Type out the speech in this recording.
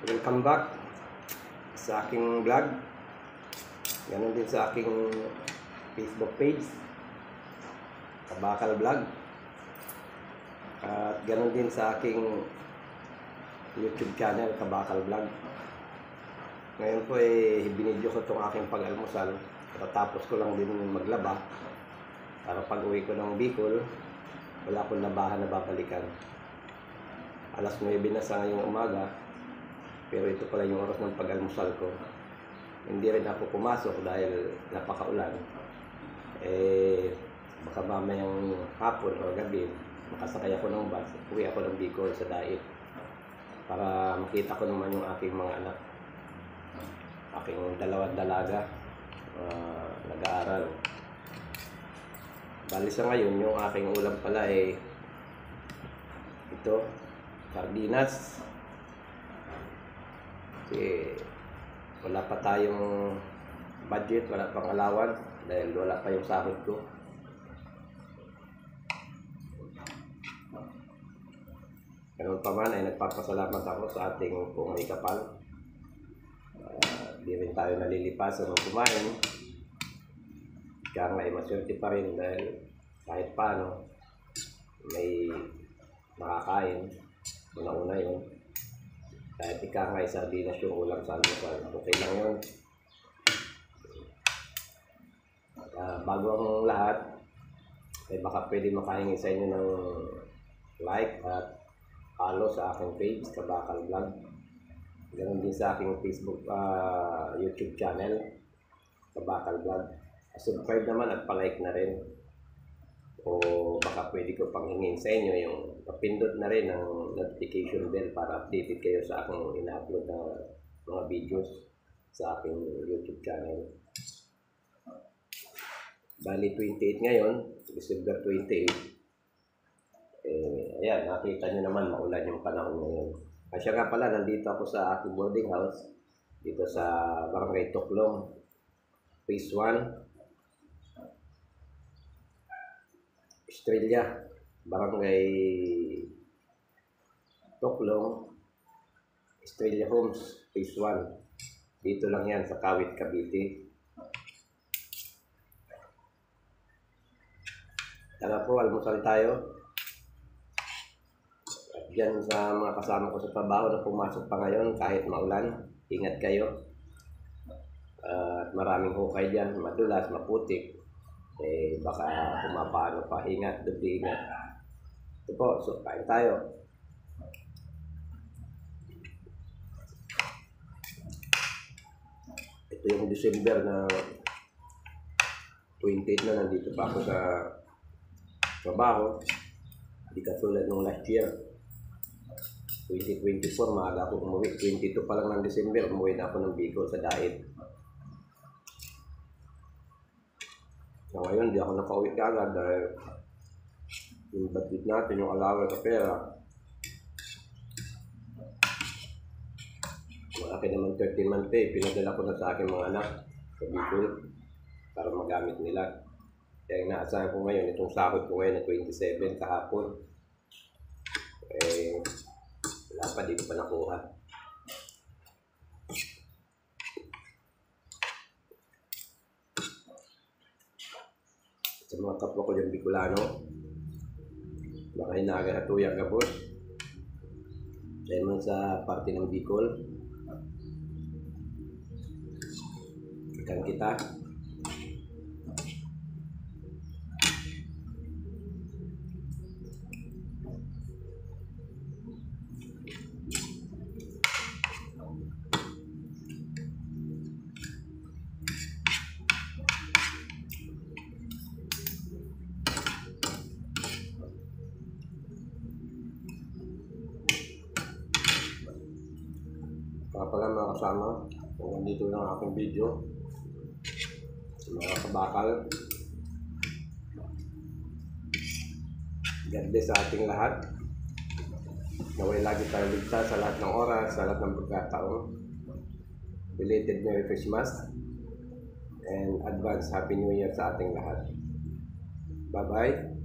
Welcome back sa aking vlog. Ganon din sa aking Facebook page, Kabakal Vlog. At ganon din sa aking YouTube channel, Kabakal Vlog. Ngayon po binidyo ko itong aking pag-almusal. Tapos ko lang din maglaba para pag uwi ko ng Bicol, wala akong labahan na babalikan. Alas 9 na sa ngayong umaga, pero ito pala yung oras ng pag-almusal ko. Hindi rin ako pumasok dahil napakaulan. Baka mamayang hapon o gabi, makasakay ako ng bus, uwi ako ng Bicol sa Dait para makita ko naman yung aking mga anak. Aking dalawang dalaga, nag-aaral. Bali sa ngayon, yung aking ulam pala ito, sardinas. Kasi wala pa tayong budget, wala pang allowance dahil wala pa yung sahod ko. Ganun pa man ay nagpapasalamat ako sa ating kung may kapal. Di rin tayo nalilipasan ng kumain. Kaya nga maswerte pa rin dahil kahit paano may makakain. Una-una yun. Kahit ika nga sardinas yung ulam sa almusal, okay lang yun. Bago ang lahat, baka pwede makahingi sa inyo ng like at follow sa aking page, Kabakal Vlog. Ganon din sa aking Facebook, YouTube channel, Kabakal Vlog. Subscribe naman at palike na rin. O baka pwede ko pang hingin sa inyo yung papindot na rin ng notification bell para updated kayo sa aking ina-upload na mga videos sa aking YouTube channel. Bali 28 ngayon, December 28. Ayan, nakita nyo naman maulan yung panahon ngayon. Asya nga pala, nandito ako sa aking boarding house dito sa Barangay Toklong, Phase 1, Estrella, Barangay Toklong, Estrella Homes, Phase 1. Dito lang yan sa Kawit, Cavite. Tara po, almusal tayo. At dyan sa mga kasama ko sa trabaho na pumasok pa ngayon kahit maulan, ingat kayo. At maraming hukay dyan, madulas, maputik. Baka pumapaano pa, ingat, doble ingat. Ito po, so kain tayo. Ito yung December na 28 na, nandito pa ako sa trabaho. Hindi katulad nung last year, 2024, maaga ako umuwi. 22 pa lang ng December, umuwi na ako ng Bicol sa Dait. So ngayon, di ako nakauwi kagad dahil yung budget natin, yung allowance sa pera. Malaki naman 13-month pay, pinadala ko na sa aking mga anak sa Bicol para magamit nila. Kaya inaasahan ko ngayon, itong sahod ko ngayon na 27 kahapon. Wala pa, di ko pa nakuha. Sa mga kapwa ko yung Bicolano, baka hinaga na tuyang gabot. Dahil man sa parte ng Bicol, ikan kita. Kaya pala mga kasama, hanggang dito lang aking video. Mga kabakal, God bless sa ating lahat. Naway lagi tayo ligtas sa lahat ng oras, sa lahat ng pagkataon. Belated Merry Christmas and advance Happy New Year sa ating lahat. Bye-bye.